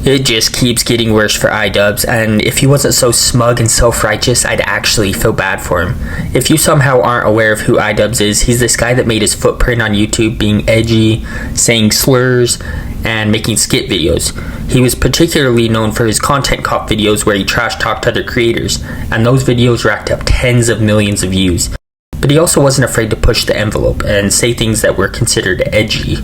It just keeps getting worse for iDubbbz, and if he wasn't so smug and self-righteous, I'd actually feel bad for him. If you somehow aren't aware of who iDubbbz is, he's this guy that made his footprint on YouTube being edgy, saying slurs, and making skit videos. He was particularly known for his content cop videos where he trash-talked other creators, and those videos racked up tens of millions of views. But he also wasn't afraid to push the envelope and say things that were considered edgy.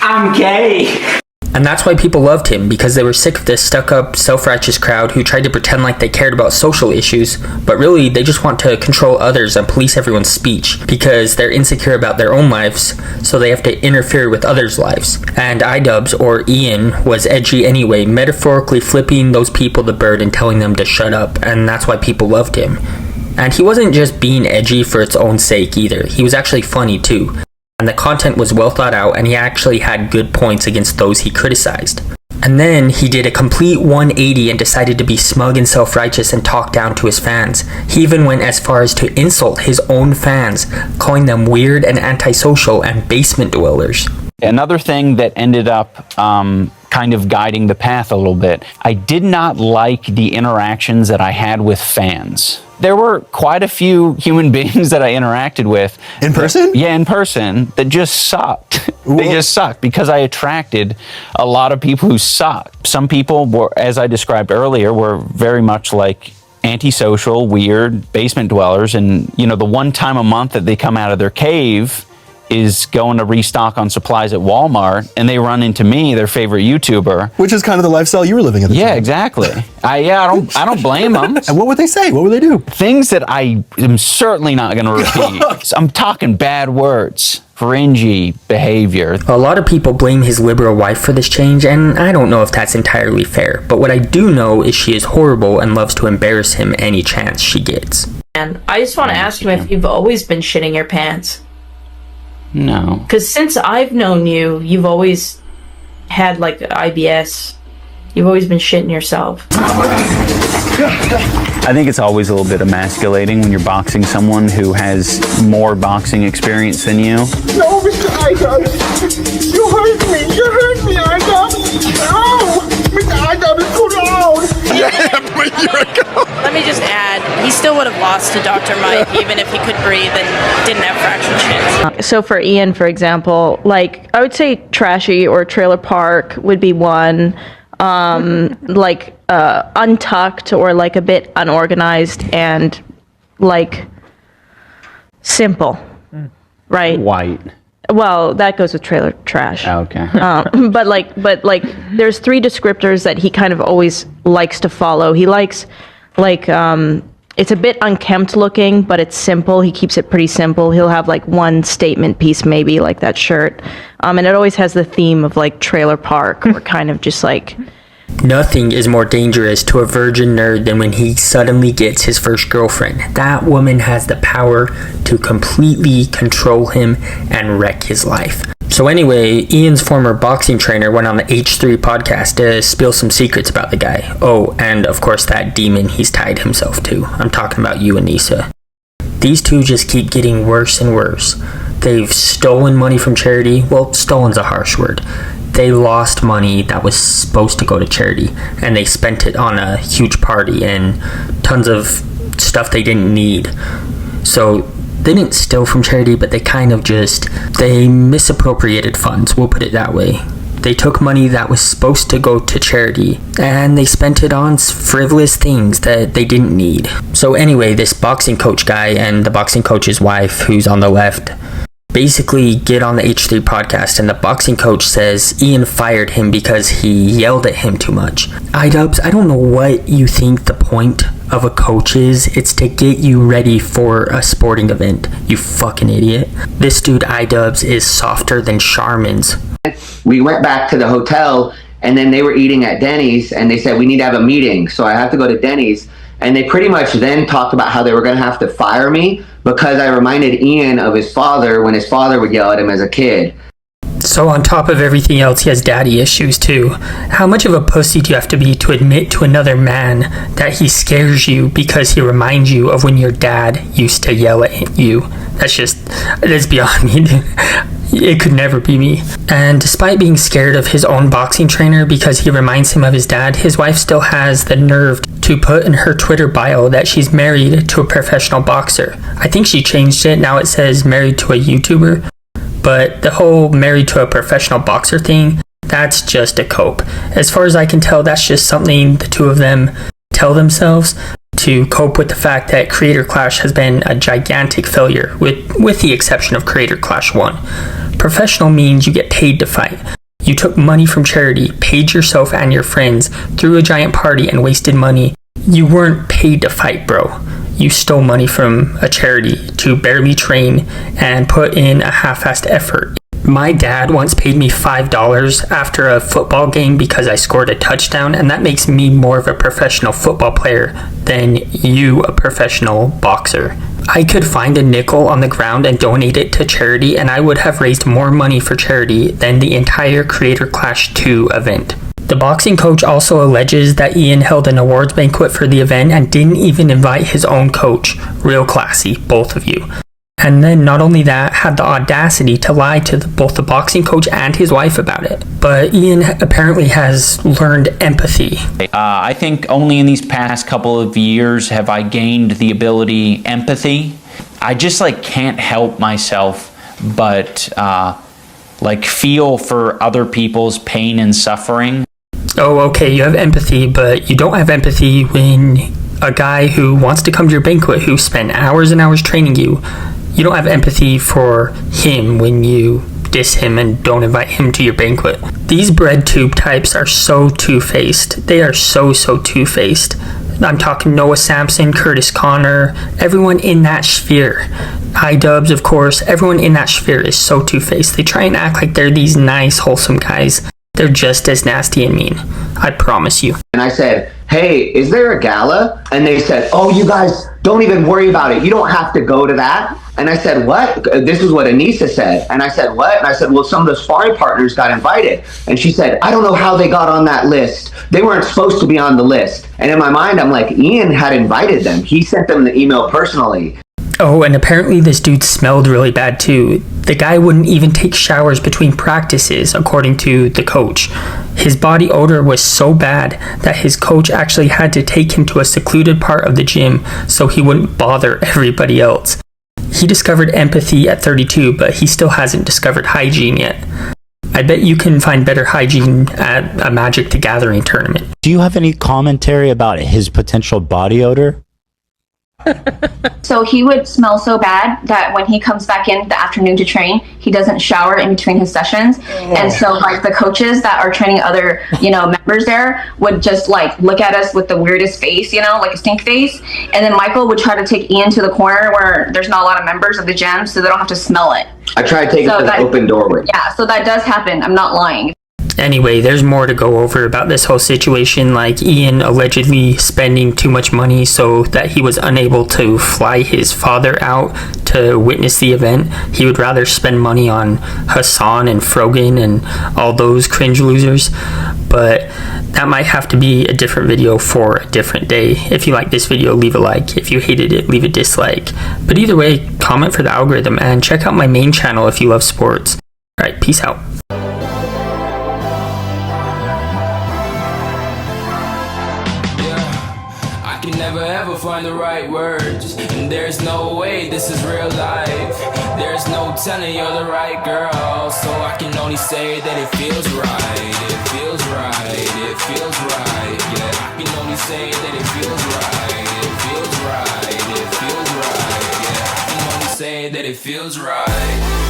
I'm gay! And that's why people loved him, because they were sick of this stuck-up, self-righteous crowd who tried to pretend like they cared about social issues, but really they just want to control others and police everyone's speech, because they're insecure about their own lives, so they have to interfere with others' lives. And iDubbbz, or Ian, was edgy anyway, metaphorically flipping those people the bird and telling them to shut up, and that's why people loved him. And he wasn't just being edgy for its own sake either, he was actually funny too. And the content was well thought out, and he actually had good points against those he criticized. And then he did a complete 180 and decided to be smug and self-righteous and talk down to his fans. He even went as far as to insult his own fans, calling them weird and antisocial and basement dwellers. Another thing that ended up kind of guiding the path a little bit, I did not like the interactions that I had with fans. There were quite a few human beings that I interacted with. In person? Yeah, in person, that just sucked. They just sucked because I attracted a lot of people who sucked. Some people were, as I described earlier, were very much like antisocial, weird basement dwellers. And, you know, the one time a month that they come out of their cave is going to restock on supplies at Walmart, and they run into me, their favorite YouTuber. Which is kind of the lifestyle you were living at the time. Yeah, exactly. I don't blame them. And what would they say? What would they do? Things that I am certainly not going to repeat. I'm talking bad words, cringy behavior. A lot of people blame his liberal wife for this change, and I don't know if that's entirely fair. But what I do know is she is horrible and loves to embarrass him any chance she gets. And I just want to ask you if you've always been shitting your pants. No. Because since I've known you, you've always had, like, IBS. You've always been shitting yourself. I think it's always a little bit emasculating when you're boxing someone who has more boxing experience than you. No, Mr. iDubbbz. You hurt me. You hurt me, iDubbbz. No! Mr. iDubbbz is too loud. Let me just add, he still would have lost to Dr. Mike even if he could breathe and didn't have fractured shins. So for Ian, for example, like, I would say trashy or trailer park would be one. Untucked or like a bit unorganized and like simple, right? White. Well, that goes with trailer trash. Okay. But there's three descriptors that he kind of always likes to follow. He likes it's a bit unkempt looking, but it's simple. He keeps it pretty simple. He'll have like one statement piece, maybe like that shirt. And it always has the theme of like trailer park or kind of just like... Nothing is more dangerous to a virgin nerd than when he suddenly gets his first girlfriend. That woman has the power to completely control him and wreck his life. So anyway, Ian's former boxing trainer went on the H3 podcast to spill some secrets about the guy. Oh, and of course that demon he's tied himself to. I'm talking about you and Nisa. These two just keep getting worse and worse. They've stolen money from charity. Well, stolen's a harsh word. They lost money that was supposed to go to charity, and they spent it on a huge party and tons of stuff they didn't need. So they didn't steal from charity, but they misappropriated funds, we'll put it that way. They took money that was supposed to go to charity, and they spent it on frivolous things that they didn't need. So anyway, this boxing coach guy and the boxing coach's wife, who's on the left, basically get on the H3 podcast, and the boxing coach says Ian fired him because he yelled at him too much. iDubbbz, I don't know what you think the point of a coach is. It's to get you ready for a sporting event, you fucking idiot. This dude iDubbbz is softer than Charmin's. We went back to the hotel, and then they were eating at Denny's, and they said, we need to have a meeting. So I have to go to Denny's. And they pretty much then talked about how they were going to have to fire me because I reminded Ian of his father when his father would yell at him as a kid. So on top of everything else, he has daddy issues too. How much of a pussy do you have to be to admit to another man that he scares you because he reminds you of when your dad used to yell at you? That's beyond me, dude. It could never be me. And despite being scared of his own boxing trainer because he reminds him of his dad, his wife still has the nerve to put in her Twitter bio that she's married to a professional boxer. I think she changed it. Now it says married to a YouTuber. But the whole married to a professional boxer thing, that's just a cope. As far as I can tell, that's just something the two of them tell themselves to cope with the fact that Creator Clash has been a gigantic failure, with the exception of Creator Clash 1. Professional means you get paid to fight. You took money from charity, paid yourself and your friends, threw a giant party and wasted money. You weren't paid to fight, bro. You stole money from a charity to barely train and put in a half-assed effort. My dad once paid me $5 after a football game because I scored a touchdown, and that makes me more of a professional football player than you a professional boxer. I could find a nickel on the ground and donate it to charity, and I would have raised more money for charity than the entire Creator Clash 2 event. The boxing coach also alleges that Ian held an awards banquet for the event and didn't even invite his own coach. Real classy, both of you. And then not only that, had the audacity to lie to both the boxing coach and his wife about it. But Ian apparently has learned empathy. I think only in these past couple of years have I gained the ability empathy. I just can't help myself but feel for other people's pain and suffering. Oh, okay, you have empathy, but you don't have empathy when a guy who wants to come to your banquet, who spent hours and hours training you, you don't have empathy for him when you diss him and don't invite him to your banquet. These bread tube types are so two-faced. They are so two-faced. I'm talking Noah Sampson, Curtis Connor, everyone in that sphere. iDubbbz, of course, everyone in that sphere is so two-faced. They try and act like they're these nice, wholesome guys. They're just as nasty and mean. I promise you. And I said, hey, is there a gala? And they said, oh, you guys don't even worry about it. You don't have to go to that. And I said, what? This is what Anissa said. And I said, what? And I said, well, some of the sparring partners got invited. And she said, I don't know how they got on that list. They weren't supposed to be on the list. And in my mind, I'm like, Ian had invited them. He sent them the email personally. Oh, and apparently this dude smelled really bad too. The guy wouldn't even take showers between practices, according to the coach. His body odor was so bad that his coach actually had to take him to a secluded part of the gym so he wouldn't bother everybody else. He discovered empathy at 32, but he still hasn't discovered hygiene yet. I bet you can find better hygiene at a Magic the Gathering tournament. Do you have any commentary about his potential body odor? So he would smell so bad that when he comes back in the afternoon to train, he doesn't shower in between his sessions. And so the coaches that are training other, members there would just look at us with the weirdest face, like a stink face. And then Michael would try to take Ian to the corner where there's not a lot of members of the gym, so they don't have to smell it. I tried to take it to the open doorway. Yeah, so that does happen. I'm not lying. Anyway, there's more to go over about this whole situation, like Ian allegedly spending too much money so that he was unable to fly his father out to witness the event. He would rather spend money on Hassan and Frogan and all those cringe losers. But that might have to be a different video for a different day. If you like this video, leave a like. If you hated it, leave a dislike. But either way, comment for the algorithm and check out my main channel if you love sports. Alright, peace out. Never ever find the right words, and there's no way this is real life. There's no telling you're the right girl, so I can only say that it feels right. It feels right, it feels right. Yeah, I can only say that it feels right. It feels right, it feels right. Yeah, I can only say that it feels right.